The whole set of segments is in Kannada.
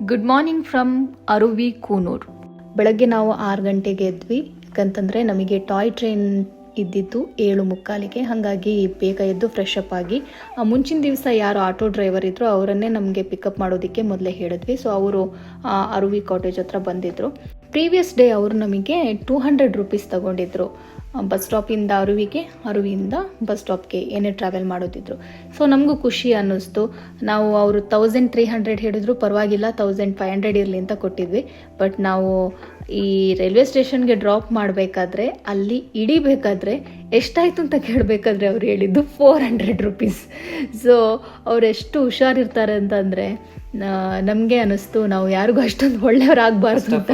Good morning from Aruvi Coonoor. ಬೆಳಗ್ಗೆ ನಾವು 6 ಗಂಟೆಗೆ ಎದ್ವಿ. ಯಾಕಂತಂದರೆ ನಮಗೆ ಟಾಯ್ ಟ್ರೈನ್ ಇದ್ದಿದ್ದು 7:45ಗೆ. ಹಾಗಾಗಿ ಬೇಗ ಎದ್ದು ಫ್ರೆಶ್ ಅಪ್ ಆಗಿ ಮುಂಚಿನ ದಿವಸ ಯಾರು ಆಟೋ ಡ್ರೈವರ್ ಇದ್ದರು ಅವರನ್ನೇ ನಮಗೆ ಪಿಕಪ್ ಮಾಡೋದಕ್ಕೆ ಮೊದಲೇ ಹೇಳಿದ್ವಿ. ಸೊ ಅವರು ಅರುವಿ ಕಾಟೇಜ್ ಹತ್ರ ಬಂದಿದ್ದರು. ಪ್ರೀವಿಯಸ್ ಡೇ ಅವರು ನಮಗೆ 200 ರೂಪೀಸ್ ತಗೊಂಡಿದ್ರು ಬಸ್ ಸ್ಟಾಪಿಂದ ಅರುವಿಗೆ, ಅರುವಿಯಿಂದ ಬಸ್ ಸ್ಟಾಪ್ಗೆ ಏನೇ ಟ್ರಾವೆಲ್ ಮಾಡೋದಿದ್ರು. ಸೊ ನಮಗೂ ಖುಷಿ ಅನ್ನಿಸ್ತು. ನಾವು ಅವರು 1300 ಹೇಳಿದ್ರು, ಪರವಾಗಿಲ್ಲ 1500 ಇರಲಿ ಅಂತ ಕೊಟ್ಟಿದ್ವಿ. ಬಟ್ ನಾವು ಈ ರೈಲ್ವೆ ಸ್ಟೇಷನ್ಗೆ ಡ್ರಾಪ್ ಮಾಡಬೇಕಾದ್ರೆ ಅಲ್ಲಿ ಇಳಿಬೇಕಾದ್ರೆ ಎಷ್ಟಾಯಿತು ಅಂತ ಕೇಳಬೇಕಾದ್ರೆ ಅವ್ರು ಹೇಳಿದ್ದು 400 ರೂಪೀಸ್. ಸೊ ಅವ್ರು ಎಷ್ಟು ಹುಷಾರಿರ್ತಾರೆ ಅಂತಂದರೆ ನಮಗೆ ಅನ್ನಿಸ್ತು ನಾವು ಯಾರಿಗೂ ಅಷ್ಟೊಂದು ಒಳ್ಳೆಯವರಾಗಬಾರ್ದು ಅಂತ.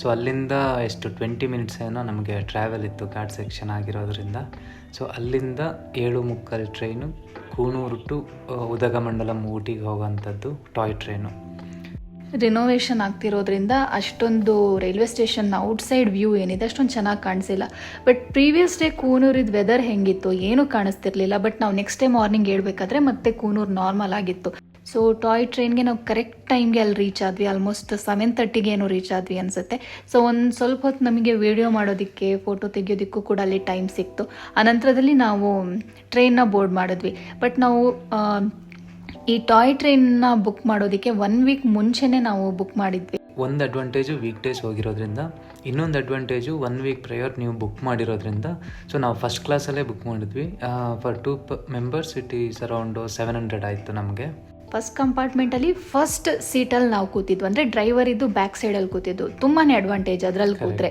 ಸೊ ಅಲ್ಲಿಂದ ಎಷ್ಟು 20 ಮಿನಿಟ್ಸ್ ಏನೋ ನಮಗೆ ಟ್ರಾವೆಲ್ ಇತ್ತು, ಘಾಟ್ ಸೆಕ್ಷನ್ ಆಗಿರೋದ್ರಿಂದ. ಸೊ ಅಲ್ಲಿಂದ 7:45 ಟ್ರೈನು ಕೂನೂರು ಟು ಉದಗಮಂಡಲಂ ಊಟಿಗೆ ಹೋಗೋವಂಥದ್ದು ಟಾಯ್ ಟ್ರೈನು. ರಿನೋವೇಷನ್ ಆಗ್ತಿರೋದ್ರಿಂದ ಅಷ್ಟೊಂದು ರೈಲ್ವೆ ಸ್ಟೇಷನ್ನ ಔಟ್ಸೈಡ್ ವ್ಯೂ ಏನಿದೆ ಅಷ್ಟೊಂದು ಚೆನ್ನಾಗಿ ಕಾಣಿಸಿಲ್ಲ. ಬಟ್ ಪ್ರೀವಿಯಸ್ ಡೇ ಕೂನೂರಿದ ವೆದರ್ ಹೆಂಗಿತ್ತು ಏನೂ ಕಾಣಿಸ್ತಿರ್ಲಿಲ್ಲ. ಬಟ್ ನಾವು ನೆಕ್ಸ್ಟ್ ಡೇ ಮಾರ್ನಿಂಗ್ ಹೇಳ್ಬೇಕಾದ್ರೆ ಮತ್ತೆ ಕೂನೂರು ನಾರ್ಮಲ್ ಆಗಿತ್ತು. ಸೊ ಟಾಯ್ ಟ್ರೈನ್ಗೆ ನಾವು ಕರೆಕ್ಟ್ ಟೈಮ್ಗೆ ಅಲ್ಲಿ ರೀಚ್ ಆದ್ವಿ. ಆಲ್ಮೋಸ್ಟ್ 7:30ಗೆ ಏನೋ ರೀಚ್ ಆದ್ವಿ ಅನಿಸುತ್ತೆ. ಸೊ ಒಂದು ಸ್ವಲ್ಪ ಹೊತ್ತು ನಮಗೆ ವಿಡಿಯೋ ಮಾಡೋದಕ್ಕೆ, ಫೋಟೋ ತೆಗಿಯೋದಕ್ಕೂ ಕೂಡ ಅಲ್ಲಿ ಟೈಮ್ ಸಿಕ್ತು. ಆನಂತರದಲ್ಲಿ ನಾವು ಟ್ರೈನ್ನ ಬೋರ್ಡ್ ಮಾಡಿದ್ವಿ. ಬಟ್ ನಾವು ಈ ಟಾಯ್ ಟ್ರೈನ್ನ ಬುಕ್ ಮಾಡೋದಕ್ಕೆ 1 ವೀಕ್ ಮುಂಚೆನೇ ನಾವು ಬುಕ್ ಮಾಡಿದ್ವಿ. ಒಂದು ಅಡ್ವಾಂಟೇಜು ವೀಕ್ ಡೇಸ್ ಹೋಗಿರೋದ್ರಿಂದ, ಇನ್ನೊಂದು ಅಡ್ವಾಂಟೇಜು 1 ವೀಕ್ ಪ್ರಯರ್ ನೀವು ಬುಕ್ ಮಾಡಿರೋದ್ರಿಂದ. ಸೊ ನಾವು ಫಸ್ಟ್ ಕ್ಲಾಸಲ್ಲೇ ಬುಕ್ ಮಾಡಿದ್ವಿ. For 2 members it is around 700 ಆಯಿತು ನಮಗೆ. ಫಸ್ಟ್ ಕಂಪಾರ್ಟ್ಮೆಂಟಲ್ಲಿ ಫಸ್ಟ್ ಸೀಟಲ್ಲಿ ನಾವು ಕೂತಿದ್ವು. ಅಂದರೆ ಡ್ರೈವರ್ ಇದ್ದು ಬ್ಯಾಕ್ ಸೈಡಲ್ಲಿ ಕೂತಿದ್ದು. ತುಂಬಾ ಅಡ್ವಾಂಟೇಜ್ ಅದರಲ್ಲಿ ಕೂತ್ರೆ.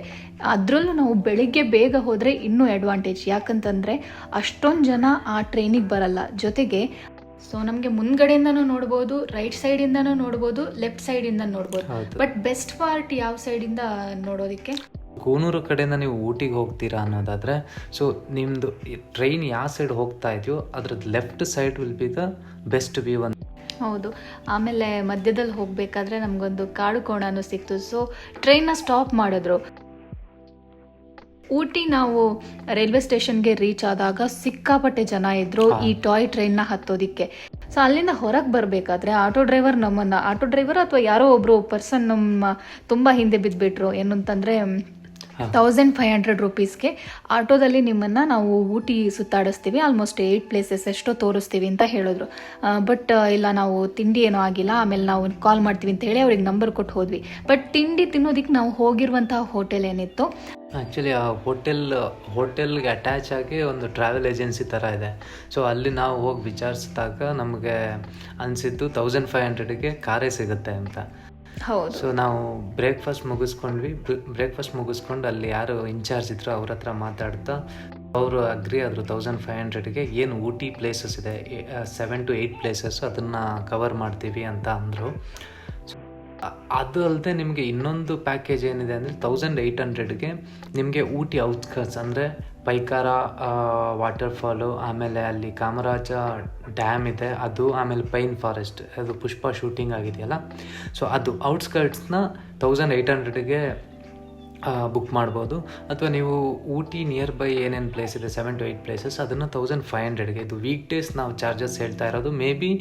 ಅದರಲ್ಲೂ ನಾವು ಬೆಳಿಗ್ಗೆ ಬೇಗ ಹೋದರೆ ಇನ್ನೂ ಅಡ್ವಾಂಟೇಜ್. ಯಾಕಂತಂದರೆ ಅಷ್ಟೊಂದು ಜನ ಆ ಟ್ರೈನಿಗೆ ಬರಲ್ಲ. ಜೊತೆಗೆ ಸೊ ನಮಗೆ ಮುಂದ್ಗಡೆಯಿಂದನೂ ನೋಡ್ಬೋದು, ರೈಟ್ ಸೈಡಿಂದನೂ ನೋಡ್ಬೋದು, ಲೆಫ್ಟ್ ಸೈಡಿಂದ ನೋಡ್ಬೋದು. ಬಟ್ ಬೆಸ್ಟ್ ಪಾರ್ಟ್ ಯಾವ ಸೈಡಿಂದ ನೋಡೋದಕ್ಕೆ, ಕೂನೂರು ಕಡೆಯಿಂದ ನೀವು ಊಟಿಗೆ ಹೋಗ್ತೀರಾ ಅನ್ನೋದಾದರೆ, ಸೊ ನಿಮ್ಮದು ಟ್ರೈನ್ ಯಾವ ಸೈಡ್ ಹೋಗ್ತಾ ಇದೆಯೋ ಅದ್ರದ್ದು left side will be the best view ಅಂತ. ಹೌದು. ಆಮೇಲೆ ಮಧ್ಯದಲ್ಲಿ ಹೋಗಬೇಕಾದ್ರೆ ನಮಗೊಂದು ಕಾಡು ಕೋಣನೂ ಸಿಕ್ತು. ಸೊ ಟ್ರೈನ್ನ ಸ್ಟಾಪ್ ಮಾಡಿದ್ರು. ಊಟಿ ನಾವು ರೈಲ್ವೆ ಸ್ಟೇಷನ್ಗೆ ರೀಚ್ ಆದಾಗ ಸಿಕ್ಕಾಪಟ್ಟೆ ಜನ ಇದ್ರು ಈ ಟಾಯ್ ಟ್ರೈನ್ನ ಹತ್ತೋದಿಕ್ಕೆ. ಸೊ ಅಲ್ಲಿಂದ ಹೊರಗೆ ಬರಬೇಕಾದ್ರೆ ಆಟೋ ಡ್ರೈವರ್ ಅಥವಾ ಯಾರೋ ಒಬ್ಬರು ಪರ್ಸನ್ ನಮ್ಮ ತುಂಬ ಹಿಂದೆ ಬಿದ್ದುಬಿಟ್ರು. ಏನು ಅಂತಂದರೆ 1500 ರೂಪೀಸ್ಗೆ ಆಟೋದಲ್ಲಿ ನಿಮ್ಮನ್ನು ನಾವು ಊಟಿ ಸುತ್ತಾಡಿಸ್ತೀವಿ, ಆಲ್ಮೋಸ್ಟ್ 8 ಪ್ಲೇಸಸ್ ಎಷ್ಟೋ ತೋರಿಸ್ತೀವಿ ಅಂತ ಹೇಳಿದ್ರು. ಬಟ್ ಇಲ್ಲ, ನಾವು ತಿಂಡಿ ಏನೋ ಆಗಿಲ್ಲ, ಆಮೇಲೆ ನಾವು ಕಾಲ್ ಮಾಡ್ತೀವಿ ಅಂತ ಹೇಳಿ ಅವ್ರಿಗೆ ನಂಬರ್ ಕೊಟ್ಟು ಹೋದ್ವಿ. ಬಟ್ ತಿಂಡಿ ತಿನ್ನೋದಕ್ಕೆ ನಾವು ಹೋಗಿರುವಂತಹ ಹೋಟೆಲ್ ಏನಿತ್ತು, ಆ್ಯಕ್ಚುಲಿ ಆ ಹೋಟೆಲ್ಗೆ ಅಟ್ಯಾಚ್ ಆಗಿ ಒಂದು ಟ್ರಾವೆಲ್ ಏಜೆನ್ಸಿ ಥರ ಇದೆ. ಸೊ ಅಲ್ಲಿ ನಾವು ಹೋಗಿ ವಿಚಾರಿಸಿದಾಗ ನಮಗೆ ಅನಿಸಿದ್ದು 1500ಗೆ ಕಾರೇ ಸಿಗುತ್ತೆ ಅಂತ. ಹೌದು. ಸೊ ನಾವು ಬ್ರೇಕ್ಫಾಸ್ಟ್ ಮುಗಿಸ್ಕೊಂಡು ಅಲ್ಲಿ ಯಾರು ಇನ್ಚಾರ್ಜ್ ಇದ್ರು ಅವ್ರ ಹತ್ರ ಮಾತಾಡ್ತಾ ಅವರು ಅಗ್ರಿ ಆದರು 1500ಗೆ. ಏನು ಊಟಿ ಪ್ಲೇಸಸ್ ಇದೆ 7 to 8 ಪ್ಲೇಸಸ್ ಅದನ್ನು ಕವರ್ ಮಾಡ್ತೀವಿ ಅಂತ ಅಂದರು. ಅದು ಅಲ್ಲದೆ ನಿಮಗೆ ಇನ್ನೊಂದು ಪ್ಯಾಕೇಜ್ ಏನಿದೆ ಅಂದರೆ 1800ಗೆ ನಿಮಗೆ ಊಟಿ ಔಟ್ಸ್ಕರ್ಟ್ಸ್ ಅಂದರೆ ಪೈಕಾರ ವಾಟರ್ಫಾಲು, ಆಮೇಲೆ ಅಲ್ಲಿ ಕಾಮರಾಜ ಡ್ಯಾಮ್ ಇದೆ ಅದು, ಆಮೇಲೆ ಪೈನ್ ಫಾರೆಸ್ಟ್, ಅದು ಪುಷ್ಪ ಶೂಟಿಂಗ್ ಆಗಿದೆಯಲ್ಲ. ಸೊ ಅದು ಔಟ್ಸ್ಕರ್ಟ್ಸ್ನ 1800ಗೆ ಬುಕ್ ಮಾಡ್ಬೋದು. ಅಥವಾ ನೀವು ಊಟಿ ನಿಯರ್ ಬೈ ಏನೇನು ಪ್ಲೇಸ್ ಇದೆ 7 to 8 ಪ್ಲೇಸಸ್ ಅದನ್ನು 1500ಗೆ. ಇದು ವೀಕ್ ಡೇಸ್ ನಾವು ಚಾರ್ಜಸ್ ಹೇಳ್ತಾ ಇರೋದು. ಮೇ ಬಿ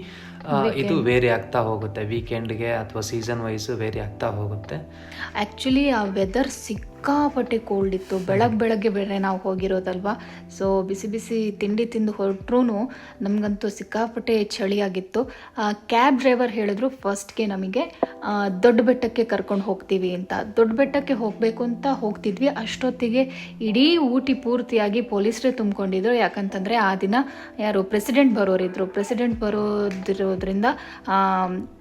ಇದು ವೇರಿ ಆಗ್ತಾ ಹೋಗುತ್ತೆ, ವೀಕೆಂಡ್ಗೆ ಅಥವಾ ಸೀಸನ್ ವೈಸು ವೇರಿ ಆಗ್ತಾ ಹೋಗುತ್ತೆ. ಆ್ಯಕ್ಚುಲಿ ಆ ವೆದರ್ ಸಿಕ್ಕಾಪಟ್ಟೆ ಕೋಲ್ಡ್ ಇತ್ತು. ಬೆಳಗ್ಗೆ ಬೇರೆ ನಾವು ಹೋಗಿರೋದಲ್ವಾ. ಸೊ ಬಿಸಿ ಬಿಸಿ ತಿಂಡಿ ತಿಂದು ಹೊರಟ್ರೂ ನಮಗಂತೂ ಸಿಕ್ಕಾಪಟ್ಟೆ ಚಳಿಯಾಗಿತ್ತು. ಕ್ಯಾಬ್ ಡ್ರೈವರ್ ಹೇಳಿದ್ರು ಫಸ್ಟ್ಗೆ ನಮಗೆ ದೊಡ್ಡ ಬೆಟ್ಟಕ್ಕೆ ಕರ್ಕೊಂಡು ಹೋಗ್ತೀವಿ ಅಂತ. ದೊಡ್ಡ ಬೆಟ್ಟಕ್ಕೆ ಹೋಗಬೇಕು ಅಂತ ಹೋಗ್ತಿದ್ವಿ. ಅಷ್ಟೊತ್ತಿಗೆ ಇಡೀ ಊಟಿ ಪೂರ್ತಿಯಾಗಿ ಪೊಲೀಸರೇ ತುಂಬಿಕೊಂಡಿದ್ರು. ಯಾಕಂತಂದರೆ ಆ ದಿನ ಯಾರು ಪ್ರೆಸಿಡೆಂಟ್ ಬರೋದ್ರಿಂದ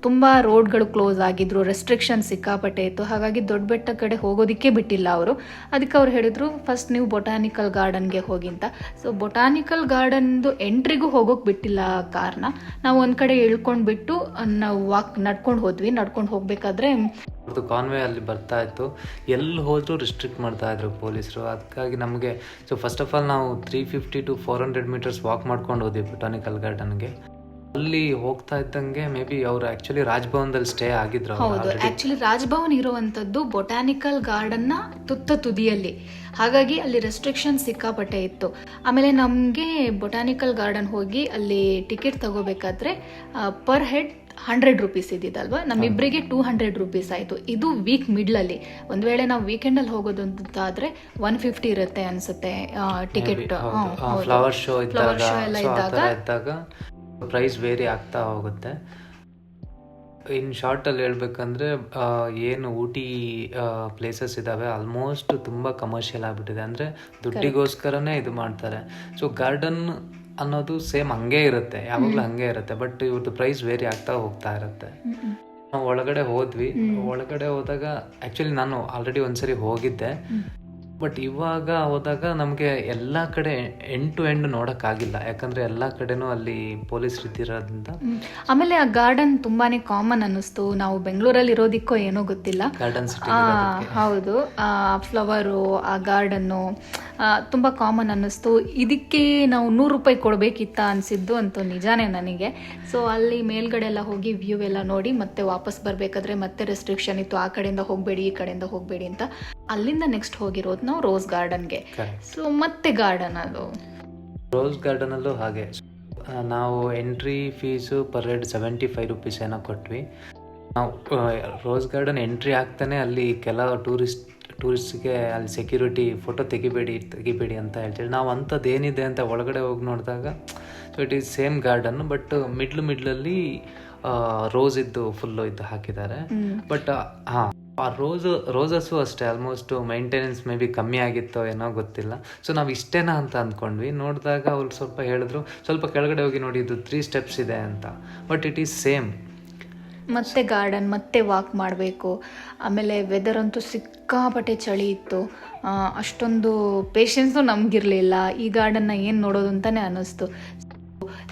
ತುಂಬ ರೋಡ್ಗಳು ಕ್ಲೋಸ್ ಆಗಿದ್ರು, ರೆಸ್ಟ್ರಿಕ್ಷನ್ ಸಿಕ್ಕಾಪಟ್ಟೆ ಇತ್ತು. ಹಾಗಾಗಿ ದೊಡ್ಡ ಬೆಟ್ಟ ಕಡೆ ಹೋಗೋದಕ್ಕೆ ಬಿಟ್ಟಿಲ್ಲ ಅವರು. ಅದಕ್ಕೆ ಅವ್ರು ಹೇಳಿದ್ರು ಫಸ್ಟ್ ನೀವು ಬೊಟಾನಿಕಲ್ ಗಾರ್ಡನ್ಗೆ ಹೋಗಿ ಅಂತ. ಸೊ ಬೊಟಾನಿಕಲ್ ಗಾರ್ಡನ್ದು ಎಂಟ್ರಿಗೂ ಹೋಗೋಕೆ ಬಿಟ್ಟಿಲ್ಲ ಕಾರಣ. ನಾವು ಒಂದು ಕಡೆ ಇಳ್ಕೊಂಡ್ಬಿಟ್ಟು ನಾವು ನಡ್ಕೊಂಡು ಹೋದ್ವಿ. ನಡ್ಕೊಂಡು ಹೋಗಬೇಕಾದ್ರೆ ಕಾನ್ವೆ ಅಲ್ಲಿ ಬರ್ತಾ ಇತ್ತು, ಎಲ್ಲಿ ಹೋದರೂ ರಿಸ್ಟ್ರಿಕ್ಟ್ ಮಾಡ್ತಾ ಇದ್ರು ಪೊಲೀಸರು. ಅದಕ್ಕಾಗಿ ನಮಗೆ ಸೊ ಫಸ್ಟ್ ಆಫ್ ಆಲ್ ನಾವು 350 to 400 ಮೀಟರ್ಸ್ ವಾಕ್ ಮಾಡ್ಕೊಂಡು ಹೋದ್ವಿ ಬೊಟಾನಿಕಲ್ ಗಾರ್ಡನ್ಗೆ. ಅಲ್ಲಿ ಹೋಗ್ತಾ ಇದ್ದಂಗೆ ಮೇ ಬಿ ಅವರು ಆ್ಯಕ್ಚುಲಿ ರಾಜ್ಭವನದಲ್ಲಿ ಸ್ಟೇ ಆಗಿದ್ರು. ಹೌದು, ಆ್ಯಕ್ಚುಲಿ ರಾಜ್ಭವನ್ ಇರುವಂಥದ್ದು ಬೊಟಾನಿಕಲ್ ಗಾರ್ಡನ್ನ ತುದಿಯಲ್ಲಿ. ಹಾಗಾಗಿ ಅಲ್ಲಿ ರೆಸ್ಟ್ರಿಕ್ಷನ್ ಸಿಕ್ಕಾಪಟ್ಟೆ ಇತ್ತು. ಆಮೇಲೆ ನಮಗೆ ಬೊಟಾನಿಕಲ್ ಗಾರ್ಡನ್ ಹೋಗಿ ಅಲ್ಲಿ ಟಿಕೆಟ್ ತಗೋಬೇಕಾದ್ರೆ ಪರ್ ಹೆಡ್ 100 ರೂಪೀಸ್ ಇದ್ದಿದ್ದಲ್ವಾ, ನಮ್ಮಿಬ್ಬರಿಗೆ 200 ರೂಪೀಸ್ ಆಯಿತು. ಇದು ವೀಕ್ ಮಿಡ್ಲಲ್ಲಿ. ಒಂದು ವೇಳೆ ನಾವು ವೀಕೆಂಡಲ್ಲಿ ಹೋಗೋದು ಅಂತಾದರೆ 150 ಇರುತ್ತೆ ಅನಿಸುತ್ತೆ ಟಿಕೆಟ್. ಫ್ಲವರ್ ಶೋ ಎಲ್ಲ ಇದ್ದಾಗ ಪ್ರೈಸ್ ವೇರಿ ಆಗ್ತಾ ಹೋಗುತ್ತೆ. ಇನ್ ಶಾರ್ಟಲ್ಲಿ ಹೇಳ್ಬೇಕಂದ್ರೆ ಏನು ಊಟಿ ಪ್ಲೇಸಸ್ ಇದ್ದಾವೆ ಆಲ್ಮೋಸ್ಟ್ ತುಂಬ ಕಮರ್ಷಿಯಲ್ ಆಗಿಬಿಟ್ಟಿದೆ. ಅಂದರೆ ದುಡ್ಡಿಗೋಸ್ಕರನೇ ಇದು ಮಾಡ್ತಾರೆ. ಸೊ ಗಾರ್ಡನ್ ಅನ್ನೋದು ಸೇಮ್ ಹಂಗೆ ಇರುತ್ತೆ, ಯಾವಾಗಲೂ ಹಂಗೆ ಇರುತ್ತೆ. ಬಟ್ ಇವ್ರದ್ದು ಪ್ರೈಸ್ ವೇರಿ ಆಗ್ತಾ ಹೋಗ್ತಾ ಇರುತ್ತೆ. ನಾವು ಒಳಗಡೆ ಹೋದ್ವಿ. ಒಳಗಡೆ ಹೋದಾಗ ಆ್ಯಕ್ಚುಲಿ ನಾನು ಆಲ್ರೆಡಿ ಒಂದ್ಸರಿ ಹೋಗಿದ್ದೆ. ಬಟ್ ಇವಾಗ ಹೋದಾಗ ನಮಗೆ ಎಲ್ಲ ಕಡೆ ಎಂಡ್ ಟು ಎಂಡ್ ನೋಡೋಕ್ಕಾಗಿಲ್ಲ, ಯಾಕಂದರೆ ಎಲ್ಲ ಕಡೆನೂ ಅಲ್ಲಿ ಪೊಲೀಸ್ ಇದ್ದಿರೋದ್ರಿಂದ. ಆಮೇಲೆ ಆ ಗಾರ್ಡನ್ ತುಂಬಾನೇ ಕಾಮನ್ ಅನ್ನಿಸ್ತು. ನಾವು ಬೆಂಗಳೂರಲ್ಲಿ ಇರೋದಿಕ್ಕೋ ಏನೋ ಗೊತ್ತಿಲ್ಲ, ಗಾರ್ಡನ್ ಸಿಟಿ. ಹೌದು, ಫ್ಲವರು, ಆ ಗಾರ್ಡನ್ನು ತುಂಬ ಕಾಮನ್ ಅನ್ನಿಸ್ತು. ಇದಕ್ಕೆ ನಾವು 100 ರೂಪಾಯಿ ಕೊಡಬೇಕಿತ್ತ ಅನಿಸಿದ್ದು ಅಂತೂ ನಿಜಾನೇ ನನಗೆ. ಸೊ ಅಲ್ಲಿ ಮೇಲ್ಗಡೆ ಎಲ್ಲ ಹೋಗಿ ವ್ಯೂ ಎಲ್ಲ ನೋಡಿ ಮತ್ತೆ ವಾಪಸ್ ಬರಬೇಕಾದ್ರೆ ಮತ್ತೆ ರೆಸ್ಟ್ರಿಕ್ಷನ್ ಇತ್ತು, ಆ ಕಡೆಯಿಂದ ಹೋಗಬೇಡಿ ಈ ಕಡೆಯಿಂದ ಹೋಗಬೇಡಿ ಅಂತ. ಅಲ್ಲಿಂದ ನೆಕ್ಸ್ಟ್ ಹೋಗಿರೋದು ನಾವು ರೋಸ್ ಗಾರ್ಡನ್ಗೆ. ಸೊ ಮತ್ತೆ ಗಾರ್ಡನ್, ಅದು ರೋಸ್ ಗಾರ್ಡನಲ್ಲೂ ಹಾಗೆ ನಾವು entry fees per head 75 rupees ಏನೋ ಕೊಟ್ವಿ. ನಾವು ರೋಸ್ ಗಾರ್ಡನ್ ಎಂಟ್ರಿ ಆಗ್ತಾನೆ ಅಲ್ಲಿ ಕೆಲವು ಟೂರಿಸ್ಟ್ಗೆ ಅಲ್ಲಿ ಸೆಕ್ಯೂರಿಟಿ ಫೋಟೋ ತೆಗಿಬೇಡಿ ಅಂತ ಹೇಳ್ತೀವಿ. ನಾವು ಅಂಥದ್ದು ಏನಿದೆ ಅಂತ ಒಳಗಡೆ ಹೋಗಿ ನೋಡಿದಾಗ so it is same garden, but ಮಿಡ್ಲಲ್ಲಿ ರೋಸ್ ಇದ್ದು ಫುಲ್ಲು ಇದ್ದು ಹಾಕಿದ್ದಾರೆ. ಬಟ್ ಹಾಂ, ಆ ರೋಸಸ್ಸು ಅಷ್ಟೇ ಆಲ್ಮೋಸ್ಟ್ ಮೈಂಟೆನೆನ್ಸ್ ಮೇ ಬಿ ಕಮ್ಮಿ ಆಗಿತ್ತೋ ಏನೋ ಗೊತ್ತಿಲ್ಲ. ಸೊ ನಾವು ಇಷ್ಟೇನಾ ಅಂತ ಅಂದ್ಕೊಂಡ್ವಿ. ನೋಡಿದಾಗ ಅವ್ರು ಸ್ವಲ್ಪ ಹೇಳಿದ್ರು, ಸ್ವಲ್ಪ ಕೆಳಗಡೆ ಹೋಗಿ ನೋಡಿ ಇದು 3 ಸ್ಟೆಪ್ಸ್ ಇದೆ ಅಂತ. But it is same. ಮತ್ತೆ ಗಾರ್ಡನ್ ಮತ್ತೆ ವಾಕ್ ಮಾಡಬೇಕು. ಆಮೇಲೆ ವೆದರ್ ಅಂತೂ ಸಿಕ್ಕಾಪಟ್ಟೆ ಚಳಿ ಇತ್ತು. ಅಷ್ಟೊಂದು ಪೇಷನ್ಸು ನಮಗಿರಲಿಲ್ಲ ಈ ಗಾರ್ಡನ್ನ ಏನು ನೋಡೋದು ಅಂತಲೇ ಅನ್ನಿಸ್ತು.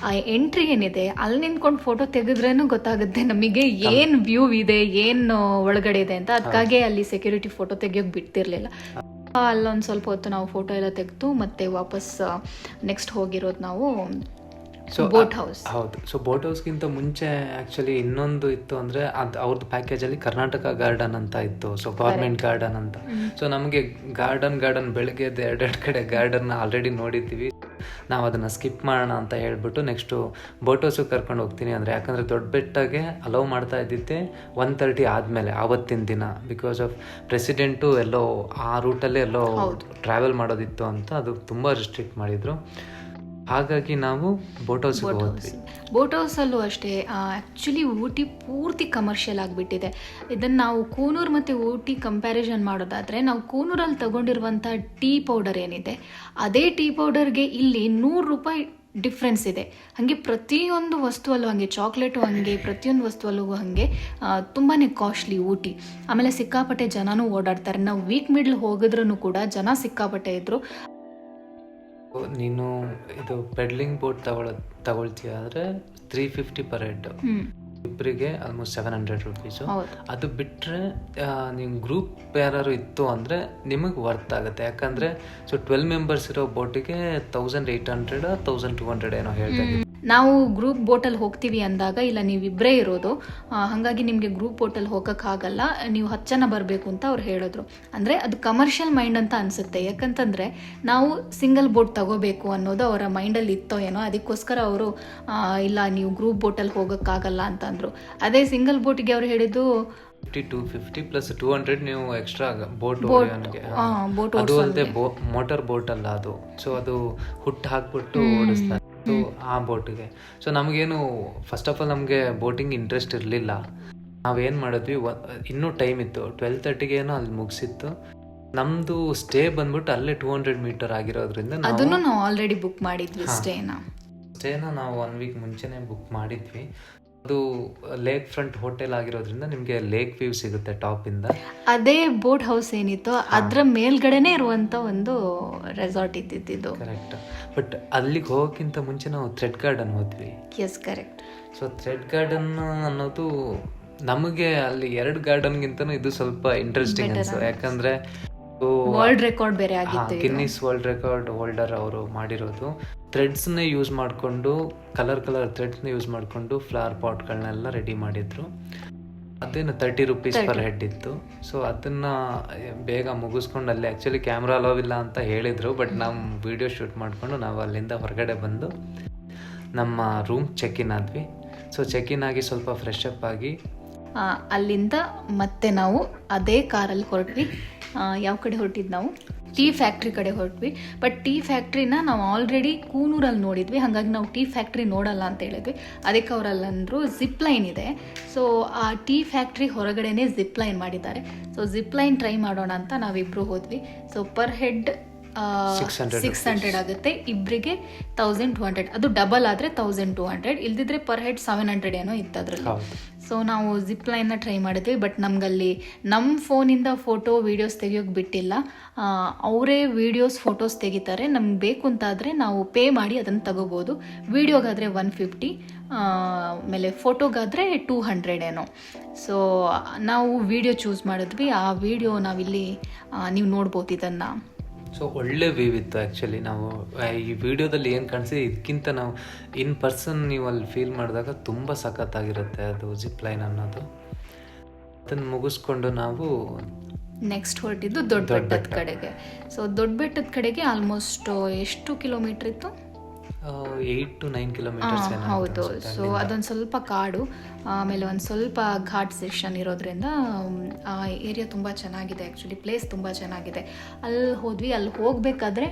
ಆ ಎಂಟ್ರಿ ಏನಿದೆ ಅಲ್ಲಿ ನಿಂತ್ಕೊಂಡು ಫೋಟೋ ತೆಗೆದ್ರೇನು ಗೊತ್ತಾಗುತ್ತೆ ನಮಗೆ ಏನು ವ್ಯೂ ಇದೆ, ಏನು ಒಳಗಡೆ ಇದೆ ಅಂತ. ಅದಕ್ಕಾಗಿ ಅಲ್ಲಿ ಸೆಕ್ಯೂರಿಟಿ ಫೋಟೋ ತೆಗಿಯೋಕೆ ಬಿಡ್ತಿರ್ಲಿಲ್ಲ. ಅಲ್ಲೊಂದು ಸ್ವಲ್ಪ ಹೊತ್ತು ನಾವು ಫೋಟೋ ಎಲ್ಲ ತೆಗೆದು ಮತ್ತೆ ವಾಪಸ್ ನೆಕ್ಸ್ಟ್ ಹೋಗಿರೋದು ನಾವು ಬೋಟ್ ಹೌಸ್. ಹೌದು. ಸೊ ಬೋಟ್ ಹೌಸ್ಗಿಂತ ಮುಂಚೆ ಆ್ಯಕ್ಚುಲಿ ಇನ್ನೊಂದು ಇತ್ತು, ಅಂದರೆ ಅದು ಅವ್ರದ್ದು ಪ್ಯಾಕೇಜಲ್ಲಿ ಕರ್ನಾಟಕ ಗಾರ್ಡನ್ ಅಂತ ಇತ್ತು. ಸೊ ಗೌರ್ಮೆಂಟ್ ಗಾರ್ಡನ್ ಅಂತ. ಸೊ ನಮಗೆ ಗಾರ್ಡನ್ ಬೆಳಗ್ಗೆ 2 ಕಡೆ ಗಾರ್ಡನ್ನ ಆಲ್ರೆಡಿ ನೋಡಿದ್ದೀವಿ. ನಾವು ಅದನ್ನು ಸ್ಕಿಪ್ ಮಾಡೋಣ ಅಂತ ಹೇಳ್ಬಿಟ್ಟು ನೆಕ್ಸ್ಟು ಬೋಟ್ ಹೌಸಿಗೆ ಕರ್ಕೊಂಡು ಹೋಗ್ತೀನಿ ಅಂದರೆ, ಯಾಕಂದರೆ ದೊಡ್ಡ ಬೆಟ್ಟಗೆ ಅಲೌ ಮಾಡ್ತಾ ಇದ್ದಿದ್ದೆ 1:30 ಆದಮೇಲೆ ಆವತ್ತಿನ ದಿನ. ಬಿಕಾಸ್ ಆಫ್ ಪ್ರೆಸಿಡೆಂಟು ಎಲ್ಲೋ ಆ ರೂಟಲ್ಲೇ ಎಲ್ಲೋ ಟ್ರಾವೆಲ್ ಮಾಡೋದಿತ್ತು ಅಂತ ಅದು ತುಂಬ ರಿಸ್ಟ್ರಿಕ್ಟ್ ಮಾಡಿದರು. ಹಾಗಾಗಿ ನಾವು ಬೋಟ್ ಹೌಸ್ಗೆ ಹೋದ್ವಿ. ಬೋಟ್ ಹೌಸಲ್ಲೂ ಅಷ್ಟೇ ಆ್ಯಕ್ಚುಲಿ ಊಟಿ ಪೂರ್ತಿ ಕಮರ್ಷಿಯಲ್ ಆಗಿಬಿಟ್ಟಿದೆ. ಇದನ್ನು ನಾವು ಕೂನೂರು ಮತ್ತು ಊಟಿ ಕಂಪ್ಯಾರಿಸನ್ ಮಾಡೋದಾದರೆ, ನಾವು ಕೂನೂರಲ್ಲಿ ತಗೊಂಡಿರುವಂಥ ಟೀ ಪೌಡರ್ ಏನಿದೆ ಅದೇ ಟೀ ಪೌಡರ್ಗೆ ಇಲ್ಲಿ 100 ರೂಪಾಯಿ ಡಿಫ್ರೆನ್ಸ್ ಇದೆ. ಹಾಗೆ ಪ್ರತಿಯೊಂದು ವಸ್ತುವಲ್ಲೂ ಹಾಗೆ, ಚಾಕ್ಲೇಟು ಹಾಗೆ, ಪ್ರತಿಯೊಂದು ವಸ್ತುವಲ್ಲೂ ಹಾಗೆ ತುಂಬಾ ಕಾಸ್ಟ್ಲಿ ಊಟಿ. ಆಮೇಲೆ ಸಿಕ್ಕಾಪಟ್ಟೆ ಜನನೂ ಓಡಾಡ್ತಾರೆ. ನಾವು ವೀಕ್ ಮಿಡ್ಲ್ ಹೋಗಿದ್ರೂ ಕೂಡ ಜನ ಸಿಕ್ಕಾಪಟ್ಟೆ ಇದ್ದರು. ನೀನು ಇದು ಪೆಡ್ಲಿಂಗ್ ಬೋಟ್ ತಗೊಳ್ತೀಯ ಆದರೆ 350 ಪರ್ ಹೆಡ್, ಇಬ್ಬರಿಗೆ ಆಲ್ಮೋಸ್ಟ್ 700 ರೂಪೀಸು. ಅದು ಬಿಟ್ಟರೆ ನೀವು ಗ್ರೂಪ್ ಯಾರು ಇತ್ತು ಅಂದರೆ ನಿಮಗೆ ವರ್ತ್ ಆಗುತ್ತೆ. ಯಾಕಂದರೆ ಸೊ 12 ಮೆಂಬರ್ಸ್ ಇರೋ ಬೋಟಿಗೆ 1800 1200 ಏನೋ ಹೇಳ್ತಾ. ನಾವು ಗ್ರೂಪ್ ಬೋಟಲ್ಲಿ ಹೋಗ್ತೀವಿ ಅಂದಾಗ ಇಲ್ಲ ನೀವಿಬ್ಬರೇ ಇರೋದು, ಹಾಗಾಗಿ ನಿಮಗೆ ಗ್ರೂಪ್ ಬೋಟಲ್ಲಿ ಹೋಗೋಕ್ಕಾಗಲ್ಲ, ನೀವು 10 ಜನ ಬರಬೇಕು ಅಂತ ಅವ್ರು ಹೇಳಿದ್ರು. ಅಂದರೆ ಅದು ಕಮರ್ಷಿಯಲ್ ಮೈಂಡ್ ಅಂತ ಅನಿಸುತ್ತೆ. ಯಾಕಂತಂದರೆ ನಾವು ಸಿಂಗಲ್ ಬೋಟ್ ತಗೋಬೇಕು ಅನ್ನೋದು ಅವರ ಮೈಂಡಲ್ಲಿ ಇತ್ತೋ ಏನೋ, ಅದಕ್ಕೋಸ್ಕರ ಅವರು ಇಲ್ಲ ನೀವು ಗ್ರೂಪ್ ಬೋಟಲ್ಲಿ ಹೋಗೋಕ್ಕಾಗಲ್ಲ ಅಂತಂದರು. ಅದೇ ಸಿಂಗಲ್ ಬೋಟಿಗೆ ಅವ್ರು ಹೇಳಿದ್ದು 250 ಪ್ಲಸ್ 200 ನೀವು ಎಕ್ಸ್ಟ್ರಾ ಬೋಟ್ ಅದು ಅಲ್ಲದೆ ಮೋಟರ್ ಬೋಟ್ ಅಲ್ಲ ಅದು. ಸೊ ಅದು ಹುಟ್ಟು ಹಾಕ್ಬಿಟ್ಟು ಓಡಿಸ್ತಾರೆ ಆ ಬೋಟಿಗೆ. ಸೊ ನಮಗೇನು ಫಸ್ಟ್ ಆಫ್ ಆಲ್ ನಮಗೆ ಬೋಟಿಂಗ್ ಇಂಟ್ರೆಸ್ಟ್ ಇರಲಿಲ್ಲ. ನಾವೇನು ಮಾಡಿದ್ವಿ, ಇನ್ನೂ ಟೈಮ್ ಇತ್ತು, 12:30 ಏನೋ ಅಲ್ಲಿ ಮುಗಿಸಿತ್ತು. ನಮ್ಮದು ಸ್ಟೇ ಬಂದ್ಬಿಟ್ಟು ಅಲ್ಲೇ 200 ಮೀಟರ್ ಆಗಿರೋದ್ರಿಂದ ಅದನ್ನು ನಾವು ಆಲ್ರೆಡಿ ಬುಕ್ ಮಾಡಿದ್ವಿ. ಸ್ಟೇನ ನಾವು 1 ವೀಕ್ ಮುಂಚೆನೇ ಬುಕ್ ಮಾಡಿದ್ವಿ. ಅದು ಲೇಕ್ ಫ್ರಂಟ್ ಹೋಟೆಲ್ ಆಗಿರೋದ್ರಿಂದ ನಿಮಗೆ ಲೇಕ್ ವ್ಯೂ ಸಿಗುತ್ತೆ ಟಾಪಿಂದ. ಅದೇ ಬೋಟ್ ಹೌಸ್ ಏನಿತ್ತು ಅದರ ಮೇಲ್ಗಡೆನೇ ಇರುವಂಥ ಒಂದು ರೆಸಾರ್ಟ್ ಇದ್ದಿದ್ದು. ಕರೆಕ್ಟ್. ಬಟ್ ಅಲ್ಲಿಗೆ ಹೋಗೋಕ್ಕಿಂತ ಮುಂಚೆ ನಾವು ಥ್ರೆಡ್ ಗಾರ್ಡನ್ ಹೋದ್ವಿ. Yes, correct. So thread garden ಅನ್ನೋದು ನಮಗೆ ಅಲ್ಲಿ 2 ಗಾರ್ಡನ್ಗಿಂತನೂ ಇದು ಸ್ವಲ್ಪ ಇಂಟ್ರೆಸ್ಟಿಂಗ್ ಅನ್ಸು. ಯಾಕಂದರೆ ವರ್ಲ್ಡ್ ರೆಕಾರ್ಡ್ ಬೇರೆ ಆಗಿತ್ತು. ಗಿನ್ನಿಸ್ ವರ್ಲ್ಡ್ ರೆಕಾರ್ಡ್ ಹೋಲ್ಡರ್ ಅವರು ಮಾಡಿರೋದು. ಥ್ರೆಡ್ಸ್ನೇ ಯೂಸ್ ಮಾಡಿಕೊಂಡು, ಕಲರ್ ಥ್ರೆಡ್ಸ್ನ ಯೂಸ್ ಮಾಡಿಕೊಂಡು ಫ್ಲವರ್ ಪಾಟ್ಗಳನ್ನೆಲ್ಲ ರೆಡಿ ಮಾಡಿದ್ರು. ಅದೇನು 30 ರೂಪೀಸ್ ಪರ್ ಹೆಡ್ ಇತ್ತು. ಸೊ ಅದನ್ನು ಬೇಗ ಮುಗಿಸ್ಕೊಂಡು ಅಲ್ಲಿ ಆ್ಯಕ್ಚುಲಿ ಕ್ಯಾಮ್ರಾ ಅಲೋವ್ ಇಲ್ಲ ಅಂತ ಹೇಳಿದರು. ಬಟ್ ನಾವು ವೀಡಿಯೋ ಶೂಟ್ ಮಾಡಿಕೊಂಡು ನಾವು ಅಲ್ಲಿಂದ ಹೊರಗಡೆ ಬಂದು ನಮ್ಮ ರೂಮ್ ಚೆಕ್ ಇನ್ ಆದ್ವಿ. ಸೊ ಚೆಕ್ ಇನ್ ಆಗಿ ಸ್ವಲ್ಪ ಫ್ರೆಶ್ ಅಪ್ ಆಗಿ ಅಲ್ಲಿಂದ ಮತ್ತೆ ನಾವು ಅದೇ ಕಾರಲ್ಲಿ ಹೊರಟ್ವಿ. ಯಾವ ಕಡೆ ಹೊರಟಿದ್ದು ನಾವು? ಟೀ ಫ್ಯಾಕ್ಟ್ರಿ ಕಡೆ ಹೊರಟ್ವಿ. ಬಟ್ ಟೀ ಫ್ಯಾಕ್ಟ್ರಿನ ನಾವು ಆಲ್ರೆಡಿ ಕೂನೂರಲ್ಲಿ ನೋಡಿದ್ವಿ, ಹಾಗಾಗಿ ನಾವು ಟೀ ಫ್ಯಾಕ್ಟ್ರಿ ನೋಡಲ್ಲ ಅಂತ ಹೇಳಿದ್ವಿ. ಅದಕ್ಕೆ ಅವರಲ್ಲಂದ್ರು ಜಿಪ್ ಲೈನ್ ಇದೆ. ಸೊ ಆ ಟೀ ಫ್ಯಾಕ್ಟ್ರಿ ಹೊರಗಡೆನೆ ಜಿಪ್ ಲೈನ್ ಮಾಡಿದ್ದಾರೆ. ಸೊ ಜಿಪ್ ಲೈನ್ ಟ್ರೈ ಮಾಡೋಣ ಅಂತ ನಾವಿಬ್ರು ಹೋದ್ವಿ. ಸೊ ಪರ್ ಹೆಡ್ 600 ಆಗುತ್ತೆ, ಇಬ್ಬರಿಗೆ 1200. ಅದು ಡಬಲ್ ಆದರೆ 1200, ಇಲ್ದಿದ್ರೆ ಪರ್ ಹೆಡ್ 700 ಏನೋ ಇತ್ತು ಅದರಲ್ಲಿ. ಸೊ ನಾವು ಜಿಪ್ ಲೈನ್ನ ಟ್ರೈ ಮಾಡಿದ್ವಿ. ಬಟ್ ನಮಗಲ್ಲಿ ನಮ್ಮ ಫೋನಿಂದ ಫೋಟೋ ವೀಡಿಯೋಸ್ ತೆಗಿಯೋಕೆ ಬಿಟ್ಟಿಲ್ಲ. ಅವರೇ ವೀಡಿಯೋಸ್ ಫೋಟೋಸ್ ತೆಗಿತಾರೆ. ನಮ್ಗೆ ಬೇಕು ಅಂತಾದರೆ ನಾವು ಪೇ ಮಾಡಿ ಅದನ್ನು ತಗೋಬೋದು. ವೀಡಿಯೋಗಾದರೆ 150, ಆಮೇಲೆ ಫೋಟೋಗಾದರೆ 200 ಏನೋ. ಸೊ ನಾವು ವೀಡಿಯೋ ಚೂಸ್ ಮಾಡಿದ್ವಿ. ಆ ವೀಡಿಯೋ ನಾವಿಲ್ಲಿ ನೀವು ನೋಡ್ಬೋದು ಇದನ್ನು. ಸೊ ಒಳ್ಳೆ ವ್ಯೂ ಇತ್ತು ಆ್ಯಕ್ಚುಲಿ. ನಾವು ಈ ವಿಡಿಯೋದಲ್ಲಿ ಏನು ಕಾಣಿಸಿದೆ ಇದಕ್ಕಿಂತ ನಾವು ಇನ್ ಪರ್ಸನ್ ನೀವು ಅಲ್ಲಿ ಫೀಲ್ ಮಾಡಿದಾಗ ತುಂಬ ಸಖತ್ತಾಗಿರುತ್ತೆ ಅದು ಜಿಪ್ ಲೈನ್ ಅನ್ನೋದು. ಅದನ್ನು ಮುಗಿಸ್ಕೊಂಡು ನಾವು ನೆಕ್ಸ್ಟ್ ಹೊರಟಿದ್ದು ದೊಡ್ಡ ಬೆಟ್ಟದ ಕಡೆಗೆ. ಸೊ ದೊಡ್ಡ ಬೆಟ್ಟದ ಕಡೆಗೆ ಆಲ್ಮೋಸ್ಟ್ ಎಷ್ಟು ಕಿಲೋಮೀಟ್ರ್ ಇತ್ತು? 8 to 9 ಕಿಲೋಮೀಟರ್ಸ್. ಹೌದು. ಸೊ ಅದೊಂದು ಸ್ವಲ್ಪ ಕಾಡು, ಆಮೇಲೆ ಒಂದು ಸ್ವಲ್ಪ ಘಾಟ್ ಸೆಕ್ಷನ್ ಇರೋದ್ರಿಂದ ಆ ಏರಿಯಾ ತುಂಬ ಚೆನ್ನಾಗಿದೆ. ಆ್ಯಕ್ಚುಲಿ ಪ್ಲೇಸ್ ತುಂಬ ಚೆನ್ನಾಗಿದೆ. ಅಲ್ಲಿ ಹೋದ್ವಿ. ಅಲ್ಲಿ ಹೋಗಬೇಕಾದ್ರೆ